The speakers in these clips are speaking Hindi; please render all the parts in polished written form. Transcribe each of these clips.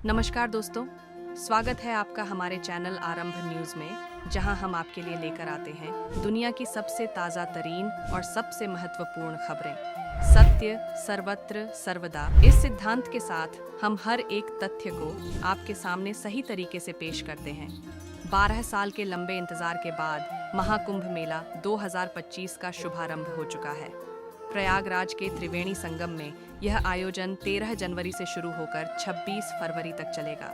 नमस्कार दोस्तों, स्वागत है आपका हमारे चैनल आरंभ न्यूज़ में, जहां हम आपके लिए लेकर आते हैं दुनिया की सबसे ताज़ा तरीन और सबसे महत्वपूर्ण खबरें। सत्य सर्वत्र सर्वदा। इस सिद्धांत के साथ हम हर एक तथ्य को आपके सामने सही तरीके से पेश करते हैं। 12 साल के लंबे इंतजार के बाद महाकुंभ मेला 2025 का शुभारंभ हो चुका है। प्रयागराज के त्रिवेणी संगम में यह आयोजन 13 जनवरी से शुरू होकर 26 फरवरी तक चलेगा।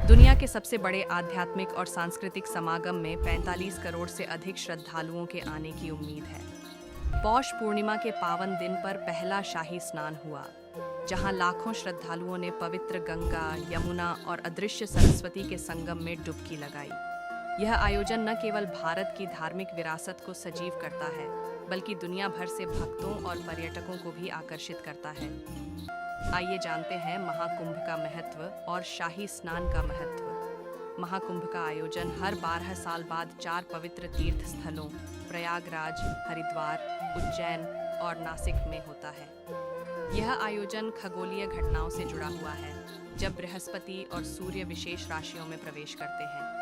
दुनिया के सबसे बड़े आध्यात्मिक और सांस्कृतिक समागम में 45 करोड़ से अधिक श्रद्धालुओं के आने की उम्मीद है। पौष पूर्णिमा के पावन दिन पर पहला शाही स्नान हुआ, जहां लाखों श्रद्धालुओं ने पवित्र गंगा, यमुना और अदृश्य सरस्वती के संगम में डुबकी लगाई। यह आयोजन न केवल भारत की धार्मिक विरासत को सजीव करता है, बल्कि दुनिया भर से भक्तों और पर्यटकों को भी आकर्षित करता है। आइए जानते हैं महाकुंभ का महत्व और शाही स्नान का महत्व। महाकुंभ का आयोजन हर 12 साल बाद 4 पवित्र तीर्थ स्थलों प्रयागराज, हरिद्वार, उज्जैन और नासिक में होता है। यह आयोजन खगोलीय घटनाओं से जुड़ा हुआ है, जब बृहस्पति और सूर्य विशेष राशियों में प्रवेश करते हैं।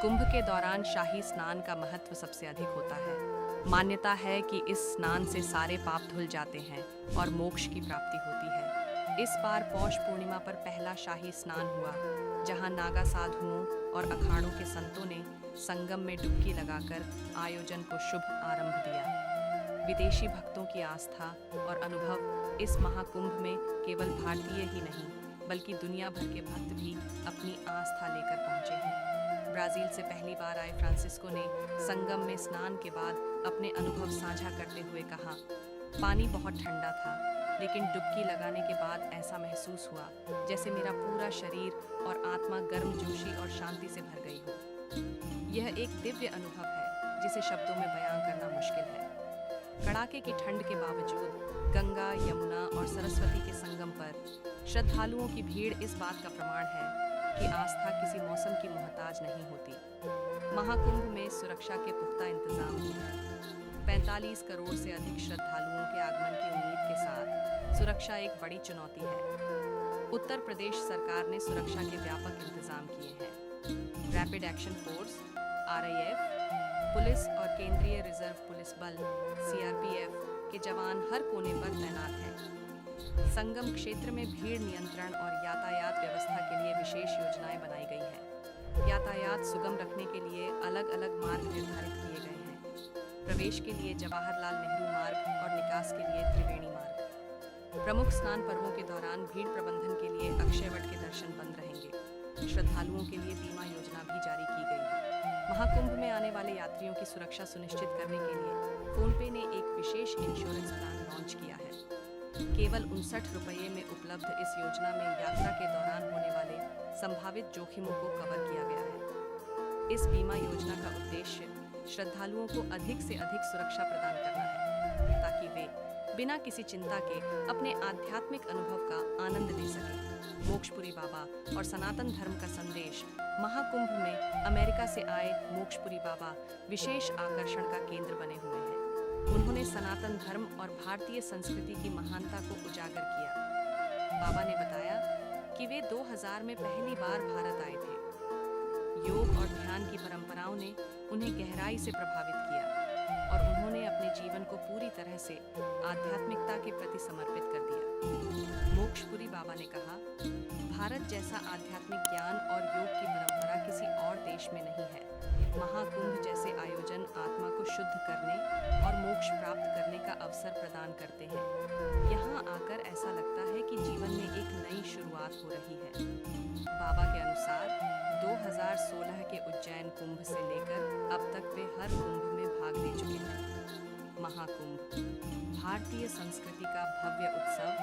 कुंभ के दौरान शाही स्नान का महत्व सबसे अधिक होता है। मान्यता है कि इस स्नान से सारे पाप धुल जाते हैं और मोक्ष की प्राप्ति होती है। इस बार पौष पूर्णिमा पर पहला शाही स्नान हुआ, जहां नागा साधुओं और अखाड़ों के संतों ने संगम में डुबकी लगाकर आयोजन को शुभ आरंभ दिया। विदेशी भक्तों की आस्था और अनुभव इस महाकुंभ में केवल भारतीय ही नहीं, बल्कि दुनिया भर के भक्त भी अपनी आस्था लेकर पहुंचे हैं। ब्राजील से पहली बार आए फ्रांसिस्को ने संगम में स्नान के बाद अपने अनुभव साझा करते हुए कहा, पानी बहुत ठंडा था, लेकिन डुबकी लगाने के बाद ऐसा महसूस हुआ जैसे मेरा पूरा शरीर और आत्मा गर्मजोशी और शांति से भर गई हो। यह एक दिव्य अनुभव है जिसे शब्दों में बयां करना मुश्किल है। कड़ाके की ठंड के बावजूद गंगा, यमुना और सरस्वती के संगम पर श्रद्धालुओं की भीड़ इस बात का प्रमाण है कि आस्था किसी मौसम की मोहताज नहीं होती। महाकुंभ में सुरक्षा के पुख्ता इंतजाम भी हैं। 45 करोड़ से अधिक श्रद्धालुओं के आगमन की उम्मीद के साथ सुरक्षा एक बड़ी चुनौती है। उत्तर प्रदेश सरकार ने सुरक्षा के व्यापक इंतजाम किए हैं। Rapid action force (RIF), police और केंद्रीय रिजर्व पुलिस बल (CRPF) के जवान हर कोने पर तैनात हैं। संगम क्षेत्र में भीड़ नियंत्रण और यातायात व्यवस्था के लिए विशेष योजनाएं बनाई गई हैं। यातायात सुगम रखने के लिए अलग-अलग मार्ग निर्धारित किए गए हैं। प्रवेश के लिए जवाहरलाल नेहरू मार्ग और निकास के लिए त्रिवेणी मार्ग। प्रमुख स्नान पर्वों के दौरान भीड़ प्रबंधन के लिए अक्षयवट के दर्शन बंद रहेंगे। श्रद्धालुओं के लिए बीमा योजना भी जारी की गई है। महाकुंभ में आने वाले यात्रियों की सुरक्षा सुनिश्चित करने के लिए फोनपे ने एक विशेष इंश्योरेंस प्लान लॉन्च किया है। केवल 59 रुपये में उपलब्ध इस योजना में यात्रा के दौरान होने वाले संभावित जोखिमों को कवर किया गया है। इस बीमा योजना का उद्देश्य श्रद्धालुओं को अधिक से अधिक सुरक्षा प्रदान करना है, ताकि वे बिना किसी चिंता के अपने आध्यात्मिक अनुभव का आनंद ले सकें। मोक्षपुरी बाबा और सनातन धर्म का संदेश। महाकुंभ में अमेरिका से आए मोक्षपुरी बाबा विशेष आकर्षण का केंद्र बने हुए हैं। उन्होंने सनातन धर्म और भारतीय संस्कृति की महानता को उजागर किया। बाबा ने बताया कि वे 2000 में पहली बार भारत आए थे। योग और ध्यान की परंपराओं ने उन्हें गहराई से प्रभावित किया और उन्होंने अपने जीवन को पूरी तरह से आध्यात्मिकता के प्रति समर्पित कर दिया। मोक्षपुरी बाबा ने कहा, भारत जैसा आध्यात्मिक ज्ञान और योग की परंपरा किसी और देश में नहीं है। महाकुंभ जैसे आयोजन आत्मा को शुद्ध करने और मोक्ष प्राप्त करने का अवसर प्रदान करते हैं। यहाँ आकर ऐसा लगता है कि जीवन में एक नई शुरुआत हो रही है। बाबा के अनुसार 2016 के उज्जैन कुंभ से लेकर अब तक वे हर कुंभ में भाग ले चुके हैं। महाकुंभ भारतीय संस्कृति का भव्य उत्सव